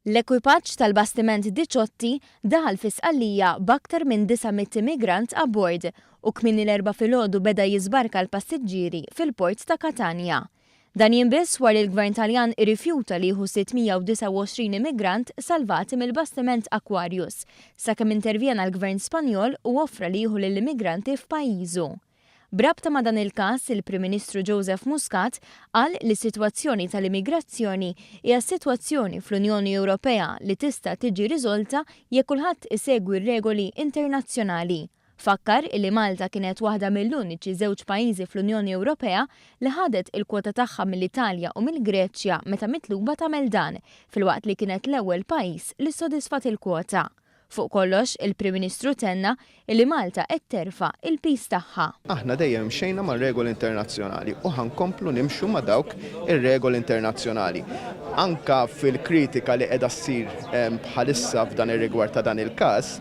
L-ekwipaġġ tal-bastiment Diċotti daħal fi Sqallija b'aktar minn 900 immigrant abbord u kmieni l-4 filgħodu beda jiżbarka l-passiġġieri fil-port ta' Catania. Dan jinbiss wara l-Gvern Taljan irrifjuta li jieħu 629 immigrant salvati mill-bastiment Aquarius sakemm intervjena l-Gvern Spanjol u offra li jieħu lill-immigranti f'pajjiżu. Brabta ma' dan il-każ, il-Prim Ministru Joseph Muscat qal li s-sitwazzjoni tal-immigrazzjoni hija sitwazzjoni fl-Unjoni Ewropea li tista' tiġi riżolta jekk kulħadd isegwi r-regoli internazzjonali. Fakkar li Malta kienet waħda mill-uniċi żewġ pajjiżi fl-Unjoni Ewropea li ħadet il-kwota tagħha mill-Italja u mill-Greċja meta mitluba tagħmel dan, filwaqt li kienet l-ewwel pajjiż li ssodisfat il-kwota. Fuq kollox, il-Prim Ministru tenna li Malta qed terfa' il-pis tagħha. Aħna dejjem mxejna ma' regoli internazzjonali u ħankomplu nimxu ma' dawk ir-regoli internazzjonali. Anka fil-kritika li qiegħda ssir bħalissa f'dan ir-rigward ta' dan il-każ,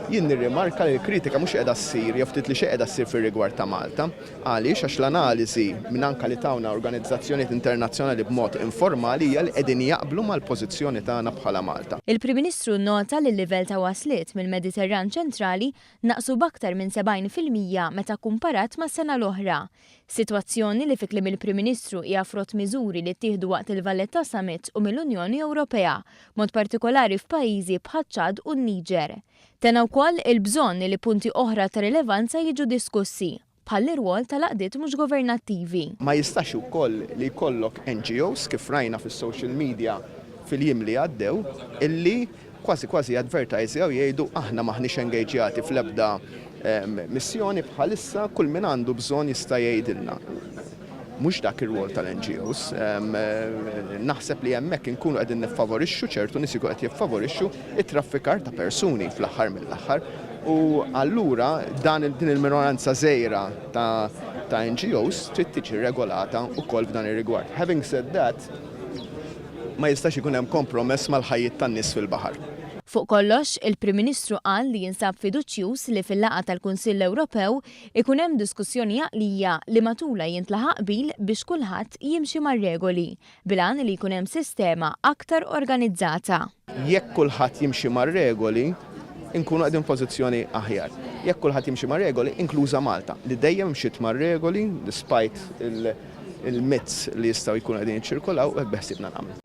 jien nirrimarka li l-kritika mhux qiegħda ssir jew ftit li xi qiegħda ssir fir-rigward ta' Malta. Għaliex għax l-analiżi minn anke li tawna organizzazzjonijiet internazzjonali b'mod informali hija li qegħdin jaqblu mal-pożizzjoni tagħna bħala Malta. Il-Prim Ministru nnota li l-livell ta' wasliet mill-Mediterran ċentrali naqsu b'aktar minn 70% meta kumparat ma' sena l-oħra. Sitwazzjoni li fi kliem il-Prim Ministru hija frott miżuri li ttieħdu waqt il-Valletta Summit u mill-Unjoni Ewropea, mod partikolari f'pajjiżi bħal Ċad u n-Niġer. Tena wkoll il-bżonn li punti oħra ta' rilevanza jiġu diskussi bħall-irwol tal-għaqdiet mhux governattivi. Ma jistax ukoll li jkollok NGOs kif rajna fis-social media fil-jiem li għaddew illi kważi advertisew jgħidu aħna maħniex engagġjati fl-ebda missjoni bħalissa kull min għandu bżonn jista' jgħidilna. Mhux dak ir-rwol tal-NGOs, naħseb li hemmhekk inkunu qegħdin niffavorixxu ċertu nies ikunu qed jiffavorixxu it-traffikar ta' persuni fl-aħħar mill-aħħar. U allura din il-minoranza żgħira ta' NGOs trid tiġi regolata wkoll f'dan ir-rigward. Having said that, ma jistax ikun hemm kompromess mal-ħajjiet tan-nies fil-baħar. Fuq kollox, il-Prim Ministru qal li jinsab fiduċjuż li fil-laqgħa tal-Kunsill Ewropew ikun hemm diskussjoni għaqlija li matula jintlaħaq qbil biex kulħadd jimxi mar-regoli, bilan li jkun hemm sistema aktar organizzata. Jekk kulħadd jimxi mar-regoli, inkunu qegħdin pożizzjoni aħjar. Jekk kulħadd jimxi mar-regoli, inkluża Malta, li dejjem mxiet mar-regoli despite il-mezz li jistgħu jkunu qegħdin jiċċirkolaw u hekk beħsibna nagħmlu.